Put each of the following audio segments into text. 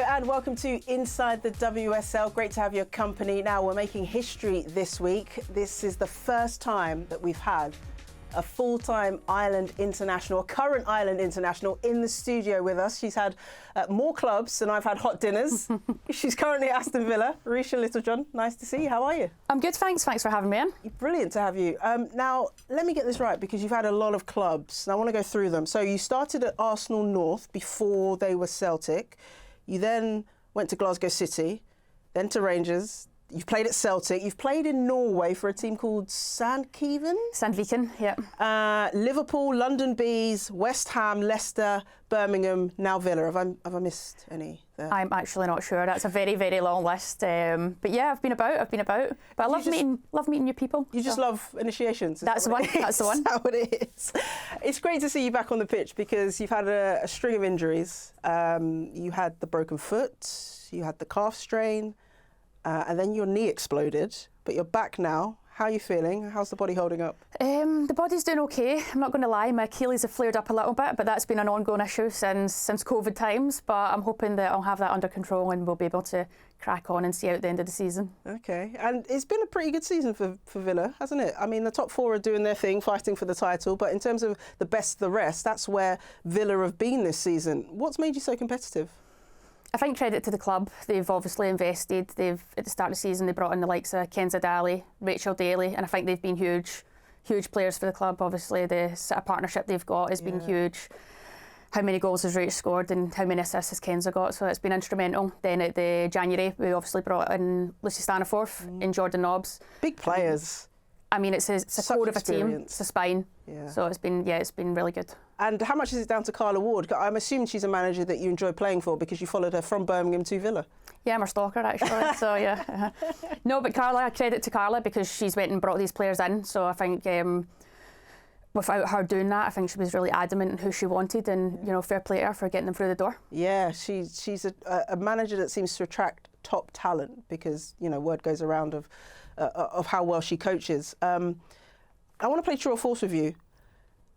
and welcome to Inside the WSL. Great to have your company. Now, we're making history this week. This is the first time that we've had a full-time Ireland international, a current Ireland international in the studio with us. She's had more clubs than I've had hot dinners. She's currently at Aston Villa. Ruesha Littlejohn, nice to see you. How are you? I'm good, thanks. Thanks for having me in. Brilliant to have you. Now, let me get this right, because you've had a lot of clubs, and I want to go through them. So you started at Arsenal North before they were Celtic. You then went to Glasgow City, then to Rangers. You've played at Celtic. You've played in Norway for a team called Sandviken? Sandviken, yeah. Liverpool, London Bees, West Ham, Leicester, Birmingham, now Villa. Have I missed any there? I'm actually not sure. That's a very, very long list. But yeah, I've been about. But I love meeting new people. You just love initiations? That's the one. That's the one. That's how it is. It's great to see you back on the pitch, because you've had a string of injuries. You had the broken foot, you had the calf strain, and then your knee exploded, but you're back now. How are you feeling? How's the body holding up? The body's doing okay. I'm not going to lie, my Achilles have flared up a little bit, but that's been an ongoing issue since COVID times. But I'm hoping that I'll have that under control and we'll be able to crack on and see out the end of the season. Okay, and it's been a pretty good season for Villa, hasn't it? I mean, the top four are doing their thing, fighting for the title, but in terms of the best of the rest, that's where Villa have been this season. What's made you so competitive? I think credit to the club. They've obviously invested. At the start of the season, they brought in the likes of Kenza Daly, Rachel Daly, and I think they've been huge players for the club. Obviously, the sort of partnership they've got has been huge. How many goals has Rach scored and how many assists has Kenza got? So it's been instrumental. Then at the January, we obviously brought in Lucy Staniforth and Jordan Nobbs. Big players. I mean, it's a core of a team. It's a spine. Yeah. So it's been really good. And how much is it down to Carla Ward? I'm assuming she's a manager that you enjoy playing for, because you followed her from Birmingham to Villa. Yeah, I'm her stalker, actually. So yeah. No, but Carla, credit to Carla, because she's went and brought these players in. So I think without her doing that, I think she was really adamant in who she wanted, and fair play to her for getting them through the door. Yeah, she's a manager that seems to attract top talent, because word goes around of how well she coaches. I want to play true or false with you.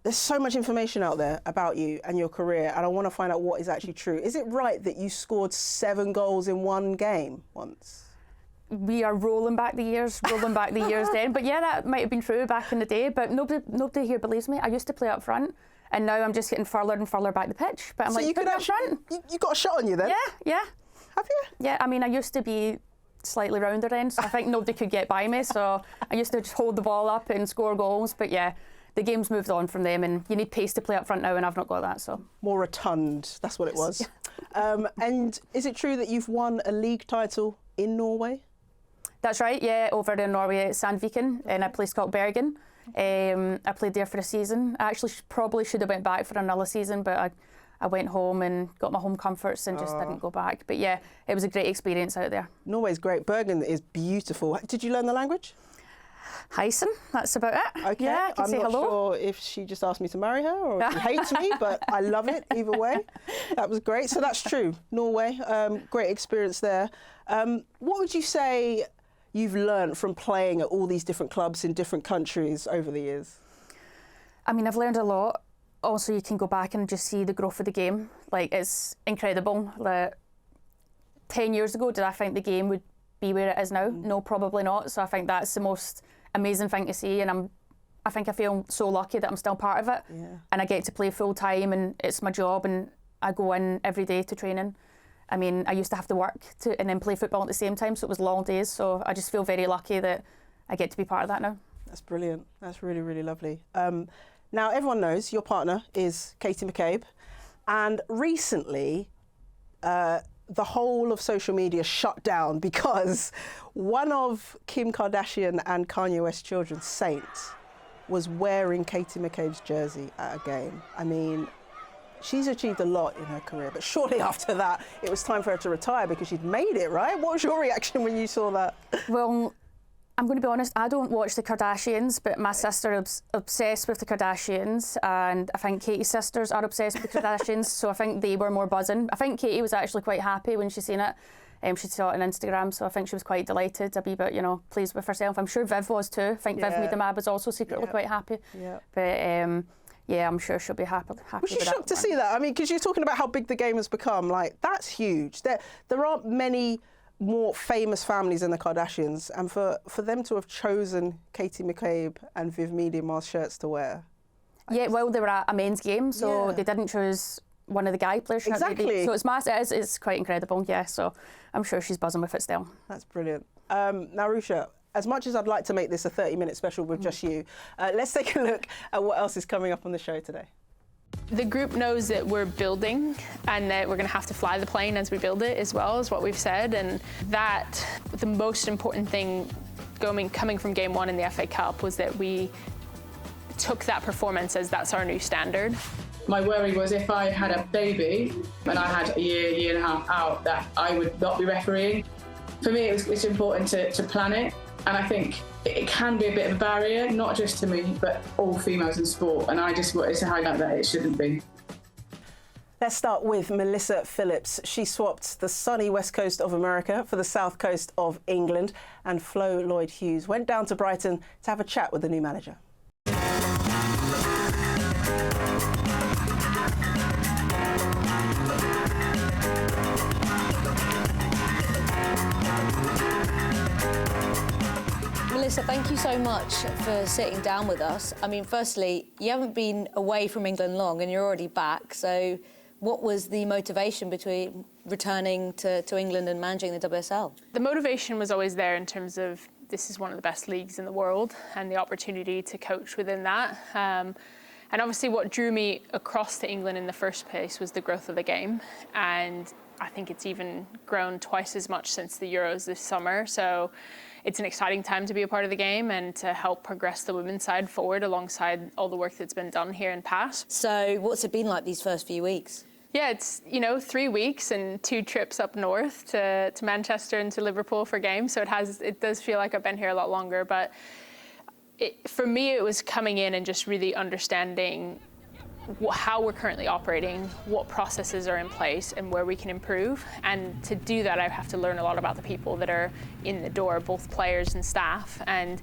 There's so much information out there about you and your career, and I want to find out what is actually true. Is it right that you scored 7 goals in one game once? We are rolling back the years then. But yeah, that might have been true back in the day, but nobody here believes me. I used to play up front, and now I'm just getting further and further back the pitch. But I'm so like, you could up front? You got a shot on you then? Yeah. Have you? Yeah, I mean, I used to be slightly rounder then, so I think nobody could get by me, so I used to just hold the ball up and score goals. But yeah, the game's moved on from them, and you need pace to play up front now, and I've not got that. So more rotund, that's what it was. And is it true that you've won a league title in Norway? That's right, yeah, over in Norway at Sandviken in a place called Bergen. I played there for a season. I actually probably should have went back for another season, but I went home and got my home comforts and just didn't go back. But yeah, it was a great experience out there. Norway's great. Bergen is beautiful. Did you learn the language? Heisen, that's about it. Okay, yeah, I can say hello. I'm not sure if she just asked me to marry her or if she hates me, but I love it either way. That was great. So that's true. Norway, great experience there. What would you say you've learned from playing at all these different clubs in different countries over the years? I mean, I've learned a lot. Also, you can go back and just see the growth of the game. Like, it's incredible. Like, 10 years ago, did I think the game would be where it is now? No, probably not. So I think that's the most amazing thing to see, and I think I feel so lucky that I'm still part of it. Yeah. And I get to play full time, and it's my job, and I go in every day to training. I mean, I used to have to work and then play football at the same time, so it was long days. So I just feel very lucky that I get to be part of that now. That's brilliant. That's really, really lovely. Now, everyone knows your partner is Katie McCabe, and recently the whole of social media shut down because one of Kim Kardashian and Kanye West's children, Saint, was wearing Katie McCabe's jersey at a game. I mean, she's achieved a lot in her career, but surely after that, it was time for her to retire because she'd made it, right? What was your reaction when you saw that? Well, I'm going to be honest, I don't watch the Kardashians, but my sister is obsessed with the Kardashians, and I think Katie's sisters are obsessed with the Kardashians, so I think they were more buzzing. I think Katie was actually quite happy when she seen it. She saw it on Instagram, so I think she was quite delighted, a wee bit, pleased with herself. I'm sure Viv was too. I think Viv Miedemab was also secretly quite happy. But yeah, I'm sure she'll be happy Was you with shocked to that see that? I mean, because you're talking about how big the game has become. Like, that's huge. There aren't many more famous families than the Kardashians, and for them to have chosen Katie McCabe and Viv Miedema's shirts to wear. Yeah, well, they were at a men's game, so Yeah. they didn't choose one of the guy players. Exactly. So it's massive. It's quite incredible, yeah. So I'm sure she's buzzing with it still. That's brilliant. Now, Ruesha, as much as I'd like to make this a 30-minute special with just you, let's take a look at what else is coming up on the show today. The group knows that we're building and that we're going to have to fly the plane as we build it, as well as what we've said, and that the most important thing coming from game one in the FA Cup was that we took that performance as that's our new standard. My worry was if I had a baby and I had a year and a half out, that I would not be refereeing. For me, it's important to plan it, and I think it can be a bit of a barrier, not just to me, but all females in sport, and I just wanted to highlight that it shouldn't be. Let's start with Melissa Phillips. She swapped the sunny west coast of America for the south coast of England, and Flo Lloyd-Hughes went down to Brighton to have a chat with the new manager. Melissa, thank you so much for sitting down with us. I mean, firstly, you haven't been away from England long and you're already back. So what was the motivation between returning to England and managing the WSL? The motivation was always there in terms of this is one of the best leagues in the world and the opportunity to coach within that. And obviously what drew me across to England in the first place was the growth of the game. And I think it's even grown twice as much since the Euros this summer. So it's an exciting time to be a part of the game and to help progress the women's side forward alongside all the work that's been done here in past. So what's it been like these first few weeks? Yeah, it's, 3 weeks and 2 trips up north to Manchester and to Liverpool for games. So it does feel like I've been here a lot longer. But for me, it was coming in and just really understanding how we're currently operating, what processes are in place and where we can improve. And to do that, I have to learn a lot about the people that are in the door, both players and staff, and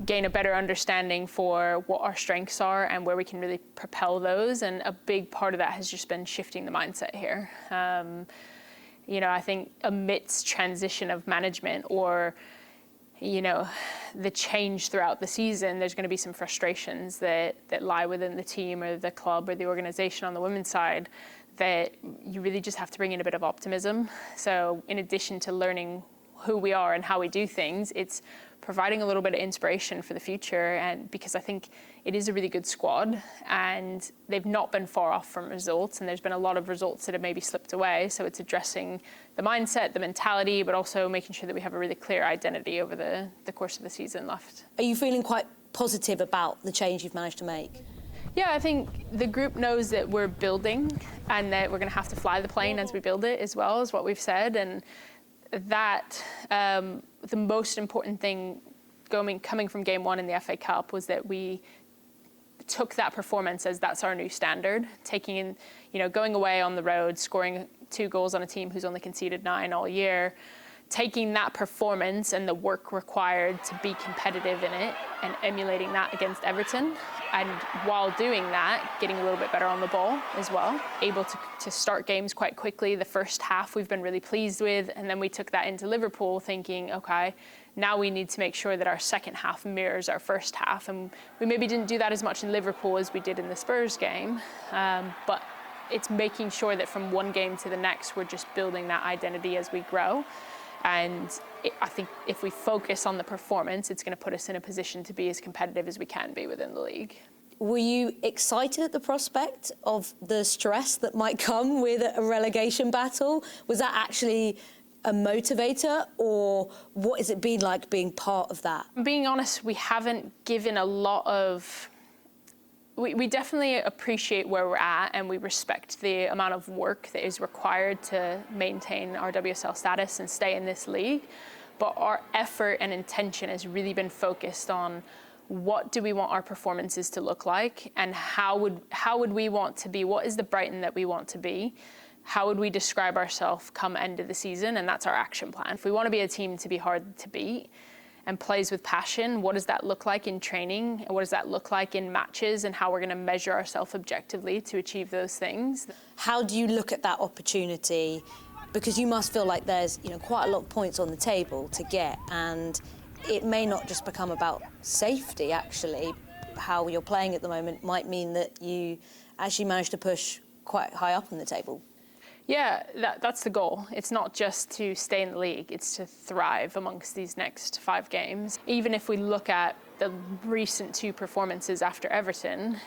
gain a better understanding for what our strengths are and where we can really propel those. And a big part of that has just been shifting the mindset here. I think amidst transition of management or the change throughout the season, there's going to be some frustrations that lie within the team or the club or the organisation on the women's side that you really just have to bring in a bit of optimism. So in addition to learning who we are and how we do things, it's providing a little bit of inspiration for the future, and because I think it is a really good squad and they've not been far off from results, and there's been a lot of results that have maybe slipped away. So it's addressing the mindset, the mentality, but also making sure that we have a really clear identity over the course of the season left. Are you feeling quite positive about the change you've managed to make? Yeah, I think the group knows that we're building and that we're going to have to fly the plane as we build it, as well as what we've said, and that the most important thing coming from game one in the FA Cup was that we took that performance as that's our new standard, going away on the road, scoring 2 goals on a team who's only conceded 9 all year, taking that performance and the work required to be competitive in it and emulating that against Everton. And while doing that, getting a little bit better on the ball as well, able to start games quite quickly. The first half we've been really pleased with, and then we took that into Liverpool thinking, okay, now we need to make sure that our second half mirrors our first half. And we maybe didn't do that as much in Liverpool as we did in the Spurs game, but it's making sure that from one game to the next, we're just building that identity as we grow. And I think if we focus on the performance, it's going to put us in a position to be as competitive as we can be within the league. Were you excited at the prospect of the stress that might come with a relegation battle? Was that actually a motivator, or what has it been like being part of that? Being honest, we haven't given a lot of... We definitely appreciate where we're at, and we respect the amount of work that is required to maintain our WSL status and stay in this league. But our effort and intention has really been focused on what do we want our performances to look like, and how would we want to be? What is the Brighton that we want to be? How would we describe ourselves come end of the season? And that's our action plan. If we want to be a team to be hard to beat, and plays with passion, what does that look like in training? What does that look like in matches, and how we're going to measure ourselves objectively to achieve those things? How do you look at that opportunity? Because you must feel like there's, quite a lot of points on the table to get, and it may not just become about safety, actually. How you're playing at the moment might mean that you actually manage to push quite high up on the table. Yeah, that's the goal. It's not just to stay in the league, it's to thrive amongst these next 5 games. Even if we look at the recent 2 performances after Everton,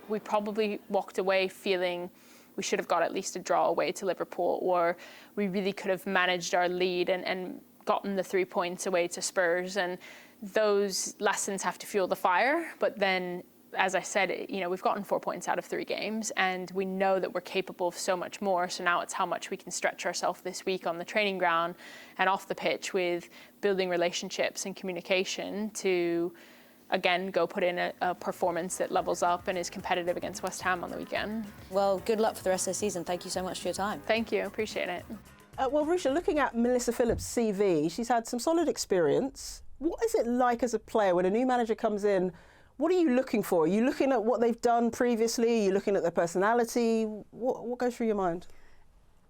we probably walked away feeling we should have got at least a draw away to Liverpool, or we really could have managed our lead and gotten the 3 points away to Spurs. And those lessons have to fuel the fire. But then, as I said, we've gotten 4 points out of 3 games, and we know that we're capable of so much more. So now it's how much we can stretch ourselves this week on the training ground and off the pitch with building relationships and communication to, again, go put in a performance that levels up and is competitive against West Ham on the weekend. Well, good luck for the rest of the season. Thank you so much for your time. Thank you, appreciate it. Well, Ruesha, looking at Melissa Phillips' CV, she's had some solid experience. What is it like as a player when a new manager comes in? What are you looking for? Are you looking at what they've done previously? Are you looking at their personality? What goes through your mind?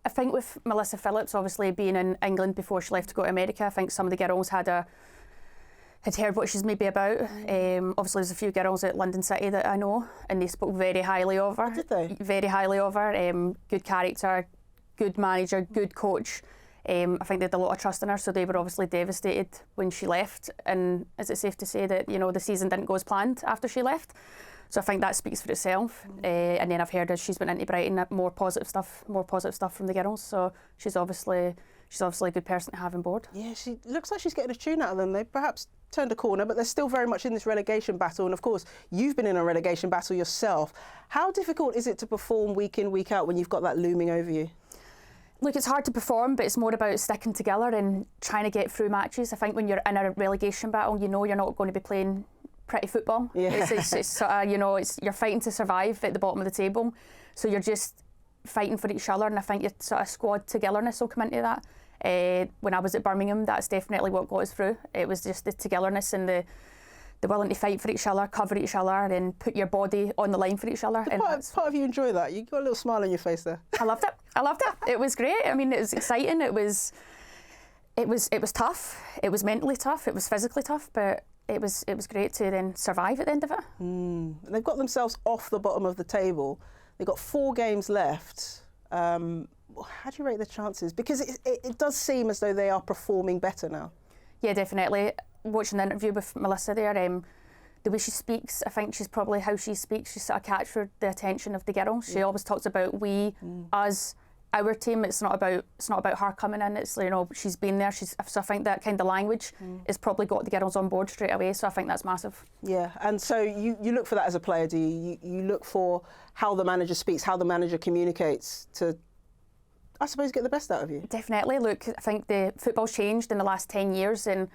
I think with Melissa Phillips, obviously being in England before she left to go to America, I think some of the girls had heard what she's maybe about. Obviously, there's a few girls at London City that I know, and they spoke very highly of her. Oh, did they? Very highly of her. Good character, good manager, good coach. I think they had a lot of trust in her, so they were obviously devastated when she left. And is it safe to say that the season didn't go as planned after she left? So I think that speaks for itself. And then I've heard as she's been into Brighton, more positive stuff from the girls. So she's obviously a good person to have on board. Yeah, she looks like she's getting a tune out of them. They perhaps turned a corner, but they're still very much in this relegation battle. And of course, you've been in a relegation battle yourself. How difficult is it to perform week in, week out when you've got that looming over you? Look, it's hard to perform, but it's more about sticking together and trying to get through matches. I think when you're in a relegation battle, you're not going to be playing pretty football. Yeah. It's sort of, you're fighting to survive at the bottom of the table. So you're just fighting for each other, and I think your sort of squad togetherness will come into that. When I was at Birmingham, that's definitely what got us through. It was just the togetherness and the willing to fight for each other, cover each other, and put your body on the line for each other. Part of you enjoy that. You got a little smile on your face there. I loved it. It was great. I mean, it was exciting. It was tough. It was mentally tough. It was physically tough, but it was great to then survive at the end of it. They've got themselves off the bottom of the table. They've got 4 games left. How do you rate the chances? Because it does seem as though they are performing better now. Yeah, definitely. Watching the interview with Melissa there, the way she speaks, I think she's probably how she speaks. She's sort of captured the attention of the girls. She always talks about we, us, our team. It's not about her coming in. It's she's been there. So I think that kind of language has probably got the girls on board straight away. So I think that's massive. Yeah, and so you look for that as a player, do you? You look for how the manager speaks, how the manager communicates to, I suppose, get the best out of you. Definitely. Look, I think the football's changed in the last 10 years, and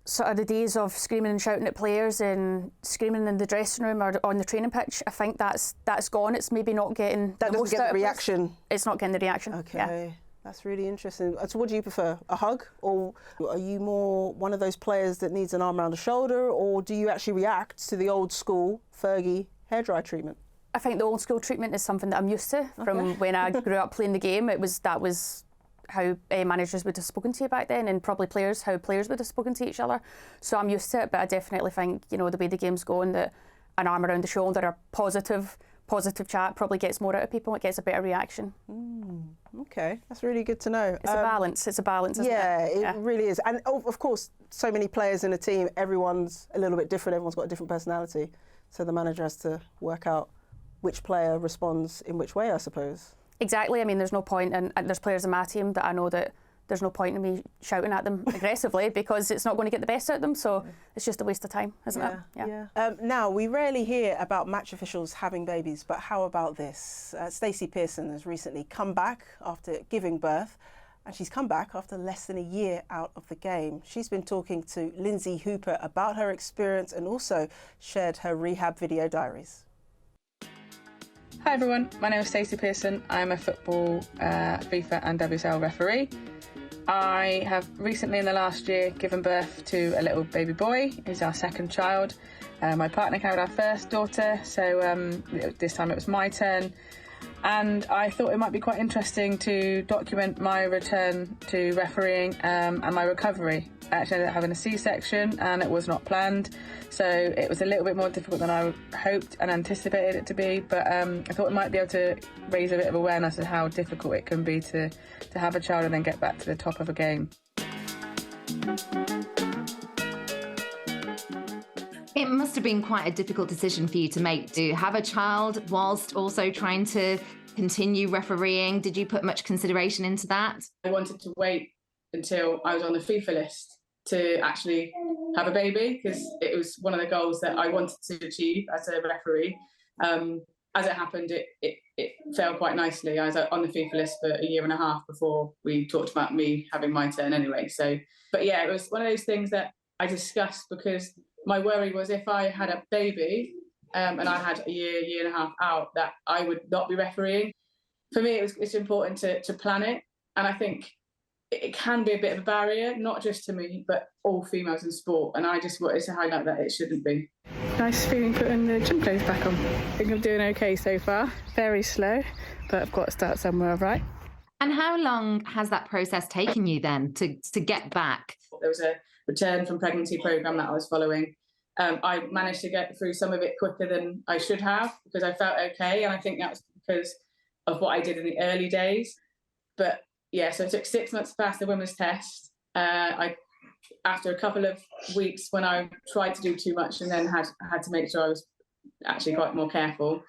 sort of the days of screaming and shouting at players and screaming in the dressing room or on the training pitch, I think that's gone. It's maybe not getting that the most doesn't get the reaction. It's not getting the reaction. Okay, yeah. That's really interesting. So what do you prefer, a hug, or are you more one of those players that needs an arm around the shoulder, or do you actually react to the old school Fergie hairdryer treatment? I think the old school treatment is something that I'm used to from when I grew up playing the game. That was how managers would have spoken to you back then, and probably how players would have spoken to each other. So I'm used to it, but I definitely think, the way the game's going, that an arm around the shoulder or positive chat probably gets more out of people. It gets a better reaction. Okay, that's really good to know. It's a balance. It's a balance, isn't it? Yeah, it really is. And of course, so many players in a team, everyone's a little bit different. Everyone's got a different personality. So the manager has to work out which player responds in which way, I suppose. Exactly. I mean, there's no point, and there's players in my team that I know that there's no point in me shouting at them aggressively because it's not going to get the best out of them. So it's just a waste of time, isn't it? Yeah. Now, we rarely hear about match officials having babies, but how about this? Stacey Pearson has recently come back after giving birth, and she's come back after less than a year out of the game. She's been talking to Lynsey Hooper about her experience and also shared her rehab video diaries. Hi everyone, my name is Stacey Pearson. I'm a football FIFA and WSL referee. I have recently in the last year given birth to a little baby boy. He's our second child. My partner carried our first daughter, so this time it was my turn. And I thought it might be quite interesting to document my return to refereeing and my recovery. I actually ended up having a C-section and it was not planned, so it was a little bit more difficult than I hoped and anticipated it to be, but I thought it might be able to raise a bit of awareness of how difficult it can be to have a child and then get back to the top of a game. It must have been quite a difficult decision for you to make, to have a child whilst also trying to continue refereeing. Did you put much consideration into that? I wanted to wait until I was on the FIFA list to actually have a baby, because it was one of the goals that I wanted to achieve as a referee. As it happened, it fell quite nicely. I was on the FIFA list for a year and a half before we talked about me having my turn anyway. So, but yeah, it was one of those things that I discussed, because my worry was if I had a baby and I had a year and a half out, that I would not be refereeing. For me, it's important to plan it. And I think it can be a bit of a barrier, not just to me, but all females in sport. And I just wanted to highlight that it shouldn't be. Nice feeling putting the gym clothes back on. I think I'm doing okay so far. Very slow, but I've got to start somewhere, right? And how long has that process taken you then to get back? There was a return from pregnancy programme that I was following. I managed to get through some of it quicker than I should have, because I felt okay. And I think that was because of what I did in the early days. But yeah, so it took 6 months to pass the women's test. After a couple of weeks when I tried to do too much and then had to make sure I was actually quite more careful,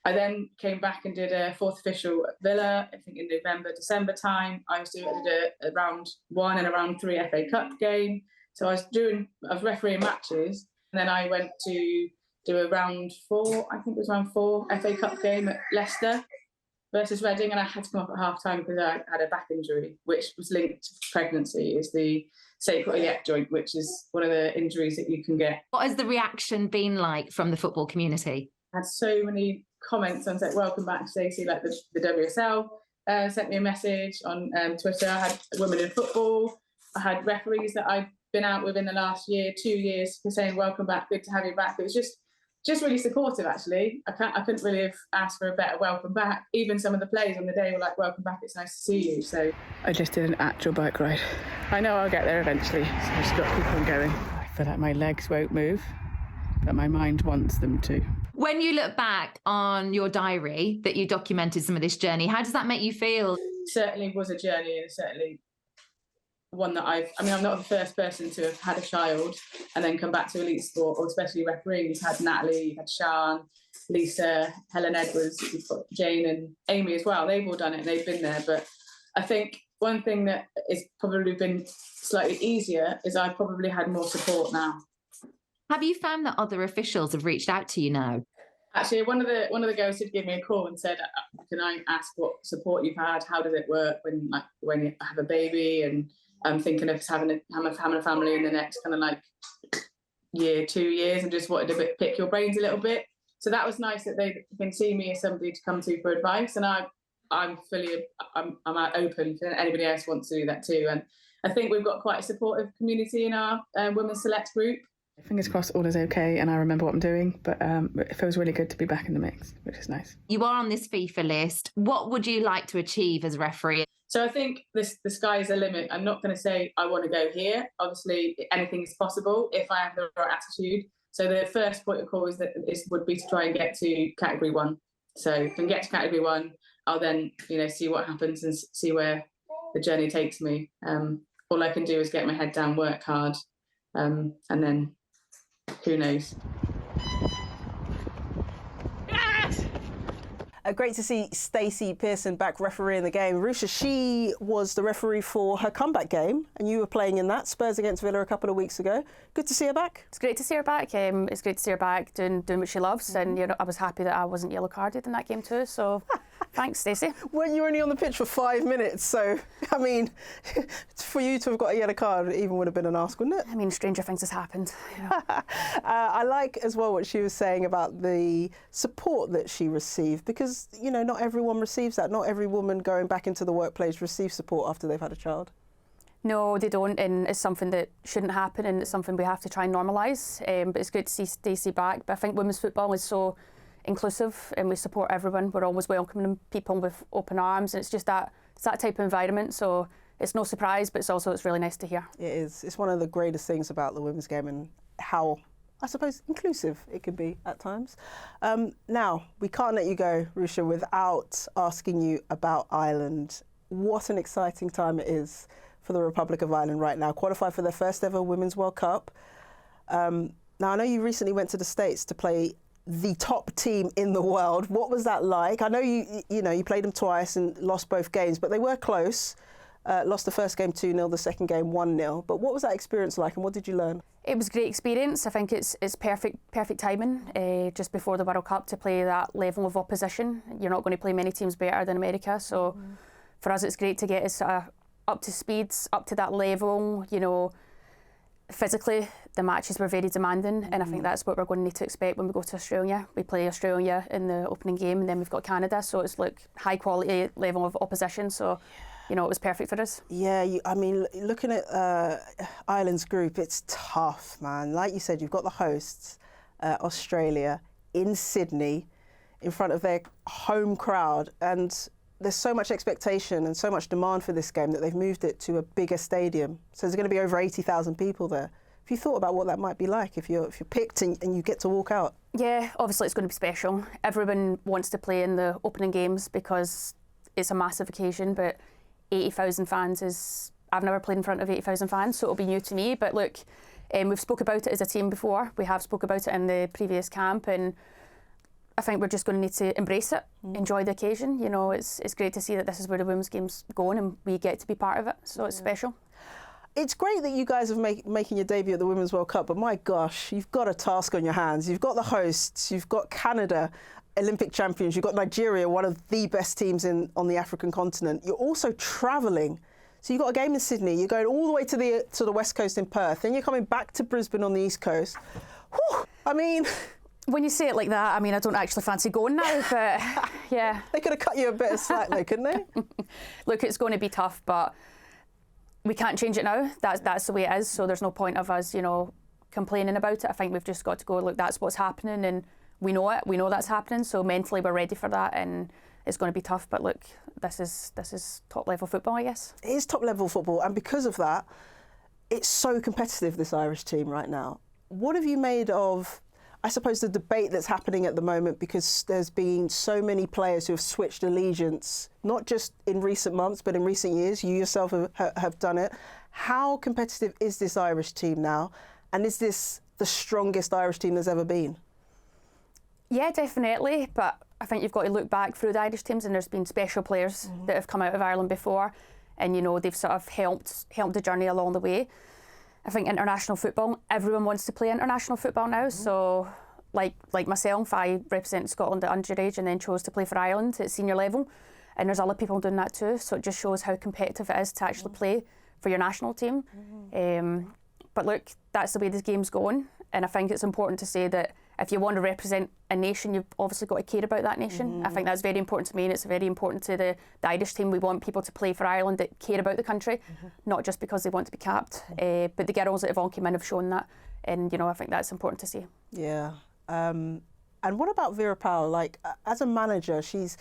I then came back and did a fourth official at Villa, I think in November, December time. I did a round 1 and a round 3 FA Cup game. So I was refereeing matches, and then I went to do a round 4, I think it was round 4 FA Cup game at Leicester versus Reading, and I had to come off at half time because I had a back injury, which was linked to pregnancy. It's the sacroiliac joint, which is one of the injuries that you can get. What has the reaction been like from the football community? I had so many comments on saying, "Welcome back, Stacey," like the WSL sent me a message on Twitter. I had Women in Football. I had referees that I've been out with in the last year, 2 years, saying, "Welcome back, good to have you back." It was just really supportive, actually. I couldn't really have asked for a better welcome back. Even some of the players on the day were like, "Welcome back, it's nice to see you." So I just did an actual bike ride. I know I'll get there eventually, so I've just got to keep on going. I feel like my legs won't move, but my mind wants them to. When you look back on your diary that you documented some of this journey, how does that make you feel? It certainly was a journey, and certainly one that I'm not the first person to have had a child and then come back to elite sport, or especially refereeing. You've had Natalie, you've had Sian, Lisa, Helen Edwards, you've got Jane and Amy as well. They've all done it and they've been there. But I think one thing that has probably been slightly easier is I've probably had more support now. Have you found that other officials have reached out to you now? Actually, one of the girls did give me a call and said, "Can I ask what support you've had? How does it work when you have a baby?" And I'm thinking of having a family in the next kind of like year, 2 years, and just wanted to pick your brains a little bit. So that was nice that they can see me as somebody to come to for advice, and I'm open to anybody else wants to do that too. And I think we've got quite a supportive community in our women's select group. Fingers crossed all is okay and I remember what I'm doing, but it feels really good to be back in the mix, which is nice. You are on this FIFA list. What would you like to achieve as a referee? So I think the sky is the limit. I'm not going to say I want to go here. Obviously, anything is possible if I have the right attitude. So the first point of call would be to try and get to Category 1. So if I can get to Category 1, I'll then see what happens and see where the journey takes me. All I can do is get my head down, work hard, and then who knows. Great to see Stacey Pearson back refereeing the game. Ruesha, she was the referee for her comeback game, and you were playing in that, Spurs against Villa a couple of weeks ago. Good to see her back. It's great to see her back. It's great to see her back doing what she loves, and I was happy that I wasn't yellow carded in that game too. So, thanks, Stacey. Well, you were only on the pitch for 5 minutes, so I mean, for you to have got a yellow card, it even would have been an ask, wouldn't it? I mean, stranger things has happened. I like as well what she was saying about the support that she received, because not everyone receives that. Not every woman going back into the workplace receives support after they've had a child. No, they don't, and it's something that shouldn't happen, and it's something we have to try and normalise. But it's good to see Stacey back. But I think women's football is so inclusive, and we support everyone. We're always welcoming people with open arms, and it's just it's that type of environment. So it's no surprise, but it's really nice to hear. It is. It's one of the greatest things about the women's game, and how, I suppose, inclusive it can be at times. Now, we can't let you go, Ruesha, without asking you about Ireland. What an exciting time it is for the Republic of Ireland right now. Qualified for their first ever Women's World Cup. Now, I know you recently went to the States to play the top team in the world. What was that like? I know you played them twice and lost both games, but they were close. Lost the first game 2-0, the second game 1-0. But what was that experience like, and what did you learn? It was a great experience. I think it's perfect timing just before the World Cup to play that level of opposition. You're not going to play many teams better than America, so for us it's great to get us up to speed, up to that level. Physically the matches were very demanding, and I think that's what we're going to need to expect when we go to Australia. We play Australia in the opening game, and then we've got Canada, so it's like high quality level of opposition. So it was perfect for us. Yeah, looking at Ireland's group, it's tough, man. Like you said, you've got the hosts, Australia, in Sydney, in front of their home crowd, and there's so much expectation and so much demand for this game that they've moved it to a bigger stadium. So there's going to be over 80,000 people there. Have you thought about what that might be like if you're picked and you get to walk out? Yeah, obviously it's going to be special. Everyone wants to play in the opening games because it's a massive occasion, but 80,000 fans I've never played in front of 80,000 fans, so it'll be new to me. But look, we've spoke about it as a team before. We have spoke about it in the previous camp, and I think we're just going to need to embrace it, enjoy the occasion. It's great to see that this is where the women's game's going, and we get to be part of it, so it's special. It's great that you guys are making your debut at the Women's World Cup, but my gosh, you've got a task on your hands. You've got the hosts, you've got Canada, Olympic champions, you've got Nigeria, one of the best teams on the African continent. You're also travelling. So you've got a game in Sydney, you're going all the way to the West Coast in Perth, then you're coming back to Brisbane on the East Coast. Whew, when you say it like that, I don't actually fancy going now, but yeah. They could have cut you a bit of slack though, couldn't they? Look, it's going to be tough, but we can't change it now. That's the way it is, so there's no point of us, complaining about it. I think we've just got to go, look, that's what's happening, and we know it, we know that's happening, so mentally we're ready for that, and it's going to be tough, but look, this is top level football, I guess. It is top level football, and because of that, it's so competitive, this Irish team right now. What have you made of, I suppose, the debate that's happening at the moment, because there's been so many players who have switched allegiance, not just in recent months, but in recent years. You yourself have done it. How competitive is this Irish team now? And is this the strongest Irish team there's ever been? Yeah, definitely. But I think you've got to look back through the Irish teams, and there's been special players that have come out of Ireland before, and they've sort of helped the journey along the way. I think international football, everyone wants to play international football now. So like myself, I represented Scotland at underage and then chose to play for Ireland at senior level. And there's other people doing that too. So it just shows how competitive it is to actually play for your national team. But look, that's the way this game's going. And I think it's important to say that if you want to represent a nation, you've obviously got to care about that nation. I think that's very important to me, and it's very important to the Irish team. We want people to play for Ireland that care about the country, not just because they want to be capped. But the girls that have all come in have shown that, and I think that's important to see. Yeah. And what about Vera Pauw? Like, as a manager, she's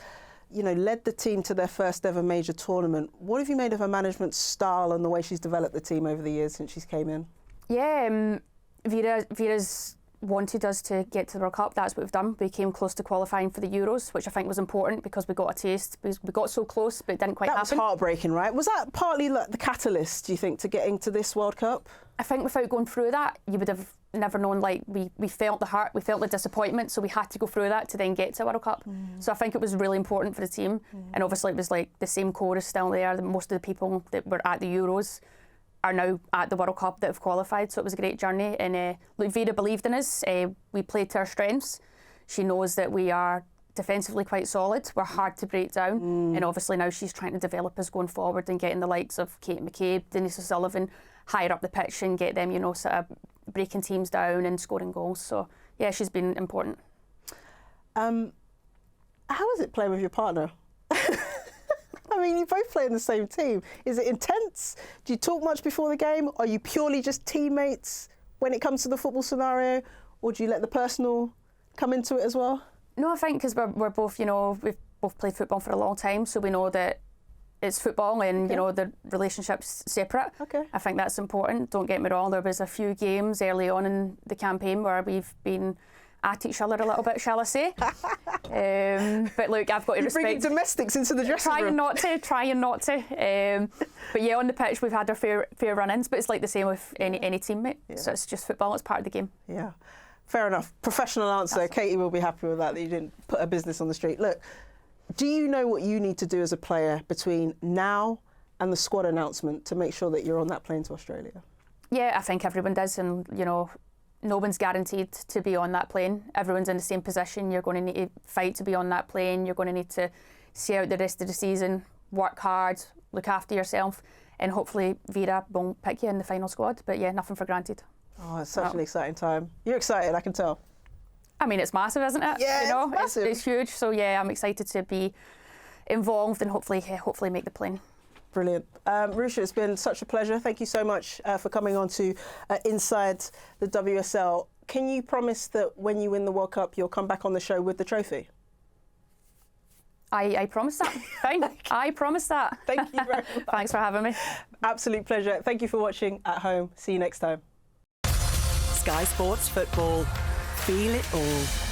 led the team to their first ever major tournament. What have you made of her management style and the way she's developed the team over the years since she's came in? Yeah, Vera's wanted us to get to the World Cup. That's what we've done. We came close to qualifying for the Euros, which I think was important because we got a taste. We got so close, but it didn't quite happen. That was heartbreaking, right? Was that partly like the catalyst, do you think, to getting to this World Cup? I think without going through that, you would have never known. Like, we felt the hurt, we felt the disappointment, so we had to go through that to then get to a World Cup. So I think it was really important for the team, and obviously it was like the same core is still there. Most of the people that were at the Euros are now at the World Cup that have qualified, so it was a great journey. And look, Vera believed in us. We played to our strengths. She knows that we are defensively quite solid. We're hard to break down, and obviously now she's trying to develop us going forward and getting the likes of Katie McCabe, Denise O'Sullivan higher up the pitch and get them, sort of breaking teams down and scoring goals. So yeah, she's been important. How is it playing with your partner? I mean, you both play in the same team. Is it intense? Do you talk much before the game? Are you purely just teammates when it comes to the football scenario? Or do you let the personal come into it as well? No, I think because we're both, you know, we've both played football for a long time, so we know that it's football and, you know, the relationship's separate. Okay. I think that's important. Don't get me wrong, there was a few games early on in the campaign where we've been at each other a little bit, shall I say. But look, I've got to respect... Bringing domestics into the dressing room. Trying not to. But yeah, on the pitch we've had our fair run-ins, but it's like the same with any teammate. Yeah. So it's just football, it's part of the game. Yeah, fair enough. Professional answer. Katie will be happy with that you didn't put a business on the street. Look, do you know what you need to do as a player between now and the squad announcement to make sure that you're on that plane to Australia? Yeah, I think everyone does, and you know, no one's guaranteed to be on that plane. Everyone's in the same position. You're going to need to fight to be on that plane. You're going to need to see out the rest of the season, work hard, look after yourself, and hopefully Vera won't pick you in the final squad. But yeah, nothing for granted. Oh, it's such an exciting time. You're excited, I can tell. I mean, it's massive, isn't it? Yeah, you know, it's massive. It's huge. So yeah, I'm excited to be involved and hopefully make the plane. Brilliant. Ruesha, it's been such a pleasure. Thank you so much for coming on to Inside the WSL. Can you promise that when you win the World Cup, you'll come back on the show with the trophy? I promise that. Fine. I promise that. Thank you very much. Thanks for having me. Absolute pleasure. Thank you for watching at home. See you next time. Sky Sports Football. Feel it all.